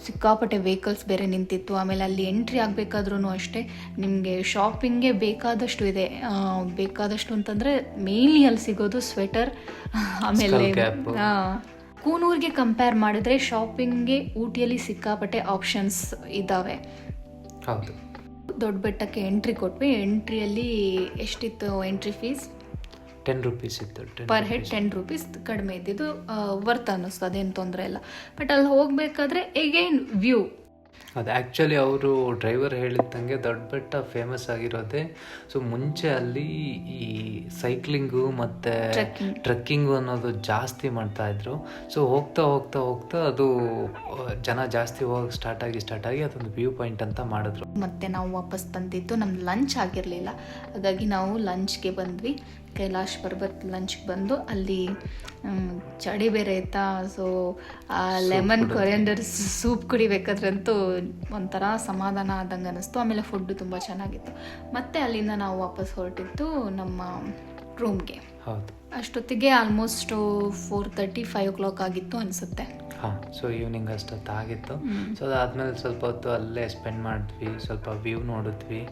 ಸಿಕ್ಕಾಪಟ್ಟೆ ವೆಹಿಕಲ್ಸ್ ಬೇರೆ ನಿಂತಿತ್ತು. ಆಮೇಲೆ ಅಲ್ಲಿ ಎಂಟ್ರಿ ಆಗಬೇಕಾದ್ರೂ ಅಷ್ಟೇ ನಿಮಗೆ ಶಾಪಿಂಗ್ಗೆ ಬೇಕಾದಷ್ಟು ಇದೆ. ಬೇಕಾದಷ್ಟು ಅಂತಂದರೆ ಮೇಯ್ನ್ಲಿ ಅಲ್ಲಿ ಸಿಗೋದು ಸ್ವೆಟರ್, ಆಮೇಲೆ ಕೂನೂರಿಗೆ ಕಂಪೇರ್ ಮಾಡಿದ್ರೆ ಶಾಪಿಂಗ್ಗೆ ಊಟಿಯಲ್ಲಿ ಸಿಕ್ಕಾಪಟ್ಟೆ ಆಪ್ಷನ್ಸ್ ಇದ್ದಾವೆ. ಹೌದು. ದೊಡ್ಡ ಬೆಟ್ಟಕ್ಕೆ ಎಂಟ್ರಿ ಕೊಟ್ವಿ. ಎಂಟ್ರಿಯಲ್ಲಿ ಎಷ್ಟಿತ್ತು ಎಂಟ್ರಿ ಫೀಸ್? 10 ರೂಪೀಸ್ ಇತ್ತು ಪರ್ ಹೆಡ್. 10 ರೂಪೀಸ್ ಕಡಿಮೆ ಇದ್ದಿದ್ದು ವರ್ತ್ ಅನ್ನಿಸ್ತು, ಅದೇನು ತೊಂದರೆ ಇಲ್ಲ. ಬಟ್ ಅಲ್ಲಿ ಹೋಗಬೇಕಾದ್ರೆ ಎಗೈನ್ ವ್ಯೂ ಅದು ಆ್ಯಕ್ಚುಲಿ ಅವರು ಡ್ರೈವರ್ ಹೇಳಿದ್ದಂಗೆ ದೊಡ್ಡ ಬೆಟ್ಟ ಫೇಮಸ್ ಆಗಿರೋದೆ. ಸೊ ಮುಂಚೆ ಅಲ್ಲಿ ಈ ಸೈಕ್ಲಿಂಗು ಮತ್ತು ಟ್ರೆಕ್ಕಿಂಗು ಅನ್ನೋದು ಜಾಸ್ತಿ ಮಾಡ್ತಾಯಿದ್ರು. ಸೊ ಹೋಗ್ತಾ ಹೋಗ್ತಾ ಹೋಗ್ತಾ ಅದು ಜನ ಜಾಸ್ತಿ ಹೋಗಕ್ಕೆ ಸ್ಟಾರ್ಟ್ ಆಗಿ ಅದೊಂದು ವ್ಯೂ ಪಾಯಿಂಟ್ ಅಂತ ಮಾಡಿದ್ರು. ಮತ್ತು ನಾವು ವಾಪಸ್ ಬಂದಿದ್ದು ನಮ್ದು ಲಂಚ್ ಆಗಿರಲಿಲ್ಲ, ಹಾಗಾಗಿ ನಾವು ಲಂಚ್ಗೆ ಬಂದ್ವಿ. ಕೈಲಾಶ್ ಪರ್ವತ್ ಲಂಚ್ಗೆ ಬಂದು ಅಲ್ಲಿ ಚಳಿ ಬೇರೆ ಇತ್ತಾ. ಸೊ ಲೆಮನ್ ಕೊರಿಯಂಡರ್ ಸೂಪ್ ಕುಡಿಬೇಕಾದ್ರಂತೂ ಒಂಥರ ಸಮಾಧಾನ ಆದಂಗೆ ಅನ್ನಿಸ್ತು. ಆಮೇಲೆ ಫುಡ್ಡು ತುಂಬ ಚೆನ್ನಾಗಿತ್ತು. ಮತ್ತು ಅಲ್ಲಿಂದ ನಾವು ವಾಪಸ್ ಹೊರಟಿದ್ದು ನಮ್ಮ ರೂಮ್ಗೆ. ಹೌದು. ಅಷ್ಟೊತ್ತಿಗೆ ಆಲ್ಮೋಸ್ಟ್ 4:30, 5 o'clock ಆಗಿತ್ತು ಅನಿಸುತ್ತೆ. ಹಾಂ. ಸೊ ಈವ್ನಿಂಗ್ ಅಷ್ಟೊತ್ತು ಆಗಿತ್ತು. ಸೊ ಅದಾದಮೇಲೆ ಸ್ವಲ್ಪ ಹೊತ್ತು ಅಲ್ಲೇ ಸ್ಪೆಂಡ್ ಮಾಡಿದ್ವಿ, ಸ್ವಲ್ಪ ವ್ಯೂ ನೋಡಿದ್ವಿ.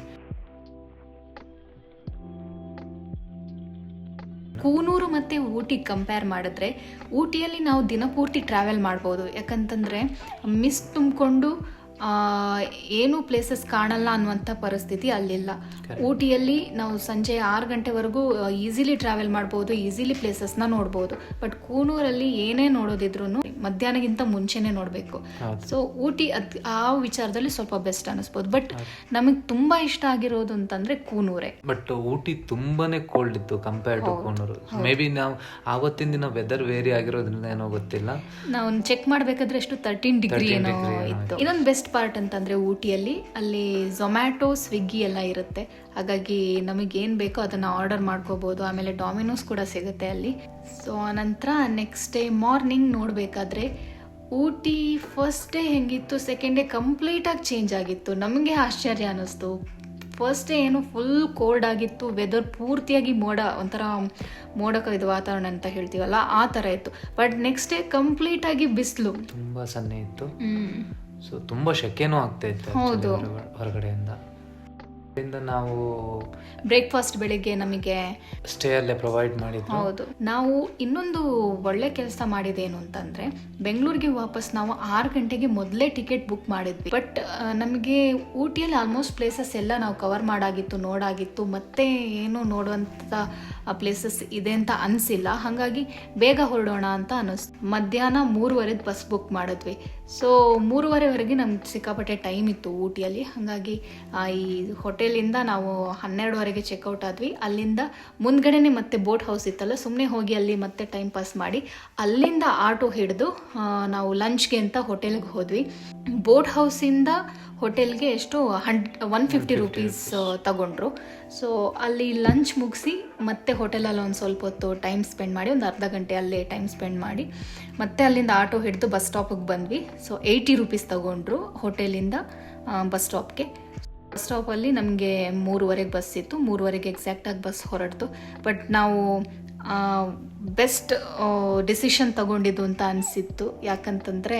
ಕೂನೂರು ಮತ್ತು ಊಟಿ ಕಂಪೇರ್ ಮಾಡಿದ್ರೆ ಊಟಿಯಲ್ಲಿ ನಾವು ದಿನಪೂರ್ತಿ ಟ್ರಾವೆಲ್ ಮಾಡ್ಬೋದು. ಯಾಕಂತಂದರೆ ಮಿಸ್ಟ್ ತುಂಬಿಕೊಂಡು ಏನೂ ಪ್ಲೇಸಸ್ ಕಾಣಲ್ಲ ಅನ್ನುವಂಥ ಪರಿಸ್ಥಿತಿ ಅಲ್ಲಿಲ್ಲ. ಊಟಿಯಲ್ಲಿ ನಾವು ಸಂಜೆ 6 ಗಂಟೆವರೆಗೂ ಈಸಿಲಿ ಟ್ರಾವೆಲ್ ಮಾಡ್ಬೋದು, ಈಸಿಲಿ ಪ್ಲೇಸಸ್ನ ನೋಡ್ಬೋದು. ಬಟ್ ಕೂನೂರಲ್ಲಿ ಏನೇ ನೋಡೋದಿದ್ರು ಮಧ್ಯಾಹ್ನಗಿಂತ ಮುಂಚೆನೇ ನೋಡಬೇಕು. ಸೊ ಊಟಿ ಆ ವಿಚಾರದಲ್ಲಿ ಸ್ವಲ್ಪ ಬೆಸ್ಟ್ ಅನ್ನಿಸ್ಬೋದು. ಬಟ್ ನಮಗೆ ತುಂಬ ಇಷ್ಟ ಆಗಿರೋದು ಅಂತಂದರೆ ಕೂನೂರೇ. ಬಟ್ ಊಟಿ ತುಂಬಾನೇ ಕೋಲ್ಡ್ ಇತ್ತು compare to Coonoor. May be ನಾವು ಆವತ್ತಿನ ದಿನ ವೆದರ್ ವೇರಿ ಆಗಿರೋದ್ರಿಂದ ಏನೋ ಗೊತ್ತಿಲ್ಲ, ನಾವು ಚೆಕ್ ಮಾಡಬೇಕಾದ್ರೆ ಎಷ್ಟು 13 ಡಿಗ್ರಿ ಏನೋ ಇತ್ತು. ಇದೊಂದು ಬೆಸ್ಟ್ ಪಾರ್ಟ್ ಅಂತಂದರೆ ಊಟಿಯಲ್ಲಿ ಅಲ್ಲಿ ಝೊಮ್ಯಾಟೊ, ಸ್ವಿಗ್ಗಿ ಎಲ್ಲ ಇರುತ್ತೆ. ಹಾಗಾಗಿ ನಮಗೇನು ಬೇಕೋ ಅದನ್ನು ಆರ್ಡರ್ ಮಾಡ್ಕೋಬೋದು. ಆಮೇಲೆ ಡಾಮಿನೋಸ್ ಕೂಡ ಸಿಗುತ್ತೆ ಅಲ್ಲಿ. ಸೊ ಆನಂತರ ನೆಕ್ಸ್ಟ್ ಡೇ ಮಾರ್ನಿಂಗ್ ನೋಡಬೇಕಾದ್ರೆ ಊಟಿ ಫಸ್ಟ್ ಡೇ ಹೆಂಗಿತ್ತು, ಸೆಕೆಂಡ್ ಡೇ ಕಂಪ್ಲೀಟಾಗಿ ಚೇಂಜ್ ಆಗಿತ್ತು. ನಮಗೆ ಆಶ್ಚರ್ಯ ಅನ್ನಿಸ್ತು. ಫಸ್ಟ್ ಡೇ ಏನು ಫುಲ್ ಕೋಲ್ಡ್ ಆಗಿತ್ತು, ವೆದರ್ ಪೂರ್ತಿಯಾಗಿ ಒಂಥರ ಮೋಡ ಕವಿದ ವಾತಾವರಣ ಅಂತ ಹೇಳ್ತೀವಲ್ಲ ಆ ಥರ ಇತ್ತು. ಬಟ್ ನೆಕ್ಸ್ಟ್ ಡೇ ಕಂಪ್ಲೀಟಾಗಿ ಬಿಸಿಲು, ತುಂಬ ಸನ್ನೆ ಇತ್ತು. ಸೊ ತುಂಬ ಶೆಕೆನೂ ಆಗ್ತಾ ಇತ್ತು ಹೊರಗಡೆಯಿಂದ. ನಾವು ಬ್ರೇಕ್ಫಾಸ್ಟ್ ಬೆಳಿಗ್ಗೆ ನಮಗೆ ಸ್ಟೇ ಅಲ್ಲೇ ಪ್ರೊವೈಡ್ ಮಾಡಿದ್ರು. ಹೌದು. ನಾವು ಇನ್ನೊಂದು ಒಳ್ಳೆ ಕೆಲಸ ಮಾಡಿದೇನು ಅಂತಂದರೆ ಬೆಂಗಳೂರಿಗೆ ವಾಪಸ್ ನಾವು 6 ಗಂಟೆಗೆ ಮೊದಲೇ ಟಿಕೆಟ್ ಬುಕ್ ಮಾಡಿದ್ವಿ. ಬಟ್ ನಮಗೆ ಊಟಿಯಲ್ಲಿ ಆಲ್ಮೋಸ್ಟ್ ಪ್ಲೇಸಸ್ ಎಲ್ಲ ನಾವು ಕವರ್ ನೋಡಾಗಿತ್ತು. ಮತ್ತೆ ಏನು ನೋಡುವಂಥ ಪ್ಲೇಸಸ್ ಇದೆ ಅಂತ ಅನಿಸಿಲ್ಲ. ಹಾಗಾಗಿ ಬೇಗ ಹೊರಡೋಣ ಅಂತ ಅನ್ನಿಸ್ತು. ಮಧ್ಯಾಹ್ನ 3:30 ಬಸ್ ಬುಕ್ ಮಾಡಿದ್ವಿ. ಸೊ 3:30ವರೆಗೆ ನಮ್ಗೆ ಸಿಕ್ಕಾಪಟ್ಟೆ ಟೈಮ್ ಇತ್ತು ಊಟಿಯಲ್ಲಿ. ಹಾಗಾಗಿ ಈ ಹೋಟೆಲಿಂದ ನಾವು 12:00ವರೆಗೆ ಚೆಕ್ಔಟ್ ಆದ್ವಿ. ಅಲ್ಲಿಂದ ಮುಂದ್ಗಡೆನೆ ಮತ್ತೆ ಬೋಟ್ ಹೌಸ್ ಇತ್ತಲ್ಲ, ಸುಮ್ಮನೆ ಹೋಗಿ ಅಲ್ಲಿ ಮತ್ತೆ ಟೈಮ್ ಪಾಸ್ ಮಾಡಿ ಅಲ್ಲಿಂದ ಆಟೋ ಹಿಡಿದು ನಾವು ಲಂಚ್ಗೆ ಅಂತ ಹೋಟೆಲ್ಗೆ ಹೋದ್ವಿ. ಬೋಟ್ ಹೌಸಿಂದ ಹೋಟೆಲ್ಗೆ ಎಷ್ಟು 150 ರೂಪೀಸ್ ತಗೊಂಡ್ರು. ಸೊ ಅಲ್ಲಿ ಲಂಚ್ ಮುಗಿಸಿ ಮತ್ತೆ ಹೋಟೆಲಲ್ಲಿ ಒಂದು ಸ್ವಲ್ಪ ಹೊತ್ತು ಟೈಮ್ ಸ್ಪೆಂಡ್ ಮಾಡಿ, ಒಂದು ಅರ್ಧ ಗಂಟೆ ಅಲ್ಲೇ ಟೈಮ್ ಸ್ಪೆಂಡ್ ಮಾಡಿ ಮತ್ತೆ ಅಲ್ಲಿಂದ ಆಟೋ ಹಿಡಿದು ಬಸ್ ಸ್ಟಾಪಿಗೆ ಬಂದ್ವಿ. ಸೊ 80 ರೂಪೀಸ್ ತಗೊಂಡ್ರು ಹೋಟೆಲಿಂದ ಬಸ್ ಸ್ಟಾಪ್ಗೆ. ಸ್ಟಾಪಲ್ಲಿ ನಮಗೆ 3:30 ಬಸ್ ಇತ್ತು. 3:30 ಎಕ್ಸಾಕ್ಟಾಗಿ ಬಸ್ ಹೊರಡ್ತು. ಬಟ್ ನಾವು ಬೆಸ್ಟ್ ಡಿಸಿಷನ್ ತಗೊಂಡಿದ್ದು ಅಂತ ಅನಿಸಿತ್ತು. ಯಾಕಂತಂದರೆ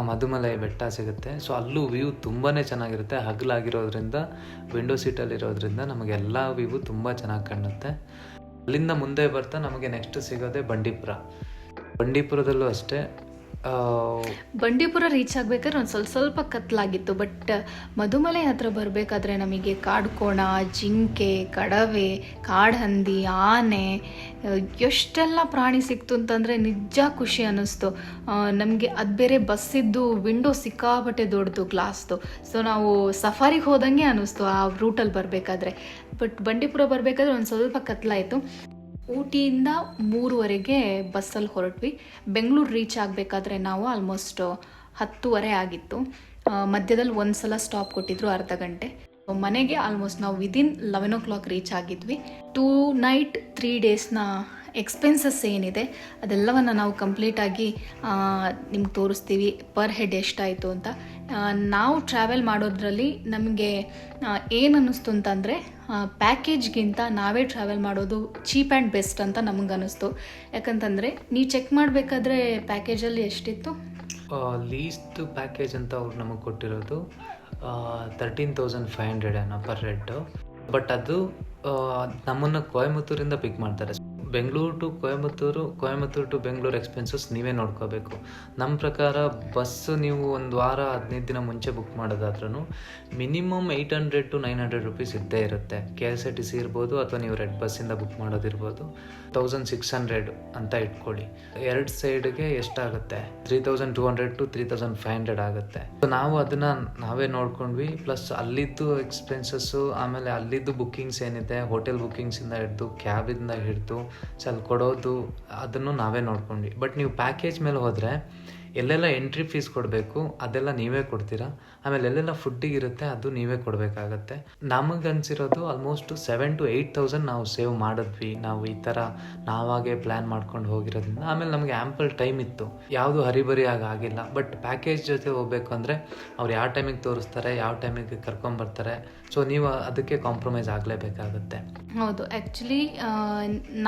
ಮಧುಮಲೈ ಬೆಟ್ಟ ಸಿಗುತ್ತೆ. ಸೊ ಅಲ್ಲೂ ವ್ಯೂ ತುಂಬಾ ಚೆನ್ನಾಗಿರುತ್ತೆ. ಹಗಲಾಗಿರೋದ್ರಿಂದ ವಿಂಡೋ ಸೀಟಲ್ಲಿರೋದ್ರಿಂದ ನಮಗೆಲ್ಲ ವ್ಯೂ ತುಂಬ ಚೆನ್ನಾಗಿ ಕಾಣುತ್ತೆ. ಅಲ್ಲಿಂದ ಮುಂದೆ ಬರ್ತಾ ನಮಗೆ ನೆಕ್ಸ್ಟ್ ಸಿಗೋದೆ ಬಂಡೀಪುರದಲ್ಲೂ ಅಷ್ಟೇ. ಬಂಡೀಪುರ ರೀಚ್ ಆಗಬೇಕಾದ್ರೆ ಒಂದು ಸ್ವಲ್ಪ ಕತ್ಲಾಗಿತ್ತು. ಬಟ್ ಮಧುಮಲೈ ಹತ್ರ ಬರಬೇಕಾದ್ರೆ ನಮಗೆ ಕಾಡ್ಕೋಣ, ಜಿಂಕೆ, ಕಡವೆ, ಕಾಡ್ಹಂದಿ, ಆನೆ, ಎಷ್ಟೆಲ್ಲ ಪ್ರಾಣಿ ಸಿಕ್ತು ಅಂತಂದರೆ ನಿಜ ಖುಷಿ ಅನ್ನಿಸ್ತು ನಮಗೆ. ಅದು ಬೇರೆ ಬಸ್ಸಿದ್ದು ವಿಂಡೋ ಸಿಕ್ಕಾಪಟ್ಟೆ ದೊಡ್ಡದು ಗ್ಲಾಸ್ದು. ಸೊ ನಾವು ಸಫಾರಿಗೆ ಹೋದಂಗೆ ಅನ್ನಿಸ್ತು ಆ ರೂಟಲ್ಲಿ ಬರಬೇಕಾದ್ರೆ. ಬಟ್ ಬಂಡೀಪುರ ಬರಬೇಕಾದ್ರೆ ಒಂದು ಸ್ವಲ್ಪ ಕತ್ಲಾಯಿತು. ಊಟಿಯಿಂದ 3:30 ಬಸ್ಸಲ್ಲಿ ಹೊರಟ್ವಿ. ಬೆಂಗಳೂರು ರೀಚ್ ಆಗಬೇಕಾದ್ರೆ ನಾವು ಆಲ್ಮೋಸ್ಟ್ 10:30 ಆಗಿತ್ತು. ಮಧ್ಯದಲ್ಲಿ ಒಂದು ಸಲ ಸ್ಟಾಪ್ ಕೊಟ್ಟಿದ್ರು, ಅರ್ಧ ಗಂಟೆ. ಮನೆಗೆ ಆಲ್ಮೋಸ್ಟ್ ನಾವು ವಿದಿನ್ 11 o'clock ರೀಚ್ ಆಗಿದ್ವಿ. 2 night 3 daysನ ಎಕ್ಸ್ಪೆನ್ಸಸ್ ಏನಿದೆ ಅದೆಲ್ಲವನ್ನು ನಾವು ಕಂಪ್ಲೀಟಾಗಿ ನಿಮ್ಗೆ ತೋರಿಸ್ತೀವಿ. ಪರ್ ಹೆಡ್ ಎಷ್ಟಾಯಿತು ಅಂತ. ನಾವು ಟ್ರಾವೆಲ್ ಮಾಡೋದ್ರಲ್ಲಿ ನಮಗೆ ಏನು ಅನ್ನಿಸ್ತು ಅಂತಂದರೆ ಪ್ಯಾಕೇಜ್ಗಿಂತ ನಾವೇ ಟ್ರಾವೆಲ್ ಮಾಡೋದು ಚೀಪ್ ಆ್ಯಂಡ್ ಬೆಸ್ಟ್ ಅಂತ ನಮಗೆ ಅನ್ನಿಸ್ತು. ಯಾಕಂತಂದರೆ ನೀವು ಚೆಕ್ ಮಾಡಬೇಕಾದ್ರೆ ಪ್ಯಾಕೇಜಲ್ಲಿ ಎಷ್ಟಿತ್ತು? ಲೀಸ್ಟ್ ಪ್ಯಾಕೇಜ್ ಅಂತ ಅವ್ರು ನಮಗೆ ಕೊಟ್ಟಿರೋದು 13,500 ಏನೋ ಪರ್ ಹೆಡ್ಡು. ಬಟ್ ಅದು ನಮ್ಮನ್ನು ಕೊಯಮತ್ತೂರಿಂದ ಪಿಕ್ ಮಾಡ್ತಾರೆ. Bengaluru to Coimbatore to Bengaluru expenses ನೀವೇ ನೋಡ್ಕೋಬೇಕು. ನಮ್ಮ ಪ್ರಕಾರ ಬಸ್ಸು ನೀವು ಒಂದು ವಾರ 15 ದಿನ ಮುಂಚೆ ಬುಕ್ ಮಾಡೋದಾದ್ರೂ ಮಿನಿಮಮ್ 800 to 900 rupees ಇದ್ದೇ ಇರುತ್ತೆ. KSRTC ಇರ್ಬೋದು ಅಥವಾ ನೀವು ರೆಡ್ ಬಸ್ಸಿಂದ ಬುಕ್ ಮಾಡೋದಿರ್ಬೋದು. 1600 ಅಂತ ಇಟ್ಕೊಳ್ಳಿ. 2 ಸೈಡ್ಗೆ ಎಷ್ಟಾಗುತ್ತೆ? 3200 to 3500 ಆಗುತ್ತೆ. ನಾವು ಅದನ್ನು ನಾವೇ ನೋಡ್ಕೊಂಡ್ವಿ. ಪ್ಲಸ್ ಅಲ್ಲಿದ್ದು ಎಕ್ಸ್ಪೆನ್ಸಸ್ಸು, ಆಮೇಲೆ ಅಲ್ಲಿದ್ದು ಬುಕ್ಕಿಂಗ್ಸ್ ಏನಿದೆ, ಹೋಟೆಲ್ ಬುಕ್ಕಿಂಗ್ಸಿಂದ ಹಿಡಿದು ಕ್ಯಾಬಿಂದ ಹಿಡಿದು ಅಲ್ಲಿ ಕೊಡೋದು ಅದನ್ನು ನಾವೇ ನೋಡ್ಕೊಂಡ್ವಿ. ಬಟ್ ನೀವು ಪ್ಯಾಕೇಜ್ ಮೇಲೆ ಹೋದರೆ ಎಲ್ಲೆಲ್ಲ ಎಂಟ್ರಿ ಫೀಸ್ ಕೊಡಬೇಕು ಅದೆಲ್ಲ ನೀವೇ ಕೊಡ್ತೀರಾ. ಆಮೇಲೆ ಎಲ್ಲೆಲ್ಲ ಫುಡ್ಡಿಗೆ ಇರುತ್ತೆ ಅದು ನೀವೇ ಕೊಡಬೇಕಾಗತ್ತೆ. ನಮಗೆ ಅನಿಸಿರೋದು ಆಲ್ಮೋಸ್ಟ್ 7,000 to 8,000 ನಾವು ಸೇವ್ ಮಾಡಿದ್ವಿ. ನಾವು ಈ ಥರ ನಾವಾಗೇ ಪ್ಲ್ಯಾನ್ ಮಾಡ್ಕೊಂಡು ಹೋಗಿರೋದ್ರಿಂದ. ಆಮೇಲೆ ನಮಗೆ ಆ್ಯಂಪಲ್ ಟೈಮ್ ಇತ್ತು, ಯಾವುದು ಹರಿಬರಿಯಾಗಿ ಆಗಿಲ್ಲ. ಬಟ್ ಪ್ಯಾಕೇಜ್ ಜೊತೆ ಹೋಗಬೇಕು ಅಂದರೆ ಅವ್ರು ಯಾವ ಟೈಮಿಗೆ ತೋರಿಸ್ತಾರೆ, ಯಾವ ಟೈಮಿಗೆ ಕರ್ಕೊಂಬರ್ತಾರೆ. ಸೊ ನೀವು ಅದಕ್ಕೆ ಕಾಂಪ್ರಮೈಸ್ ಆಗಲೇಬೇಕಾಗತ್ತೆ. ಹೌದು, ಆ್ಯಕ್ಚುಲಿ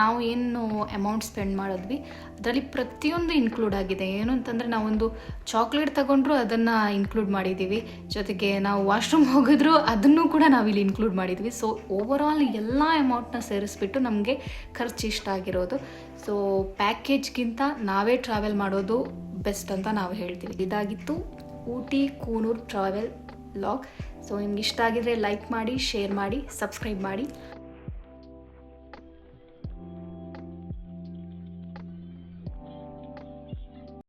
ನಾವು ಏನು ಅಮೌಂಟ್ ಸ್ಪೆಂಡ್ ಮಾಡಿದ್ವಿ ಅದರಲ್ಲಿ ಪ್ರತಿಯೊಂದು ಇನ್ಕ್ಲೂಡ್ ಆಗಿದೆ. ಏನು ಅಂತಂದರೆ ನಾವೊಂದು ಚಾಕ್ಲೇಟ್ ತಗೊಂಡ್ರು ಅದನ್ನು ಇನ್ಕ್ಲೂಡ್ ಮಾಡಿದ್ದೀವಿ. ಜೊತೆಗೆ ನಾವು ವಾಶ್ರೂಮ್ ಹೋಗಿದ್ರು ಅದನ್ನು ಕೂಡ ನಾವಿಲ್ಲಿ ಇನ್ಕ್ಲೂಡ್ ಮಾಡಿದ್ವಿ. ಸೊ ಓವರಾಲ್ ಎಲ್ಲ ಅಮೌಂಟ್ನ ಸೇರಿಸ್ಬಿಟ್ಟು ನಮಗೆ ಖರ್ಚು ಇಷ್ಟ ಆಗಿರೋದು. ಸೊ ಪ್ಯಾಕೇಜ್ಗಿಂತ ನಾವೇ ಟ್ರಾವೆಲ್ ಮಾಡೋದು ಬೆಸ್ಟ್ ಅಂತ ನಾವು ಹೇಳ್ತೀವಿ. ಇದಾಗಿತ್ತು ಊಟಿ ಕೂನೂರ್ ಟ್ರಾವೆಲ್ ವ್ಲಾಗ್. ಸೊ ನಿಮ್ಗೆ ಇಷ್ಟ ಆಗಿದ್ರೆ ಲೈಕ್ ಮಾಡಿ, ಶೇರ್ ಮಾಡಿ, ಸಬ್ಸ್ಕ್ರೈಬ್ ಮಾಡಿ.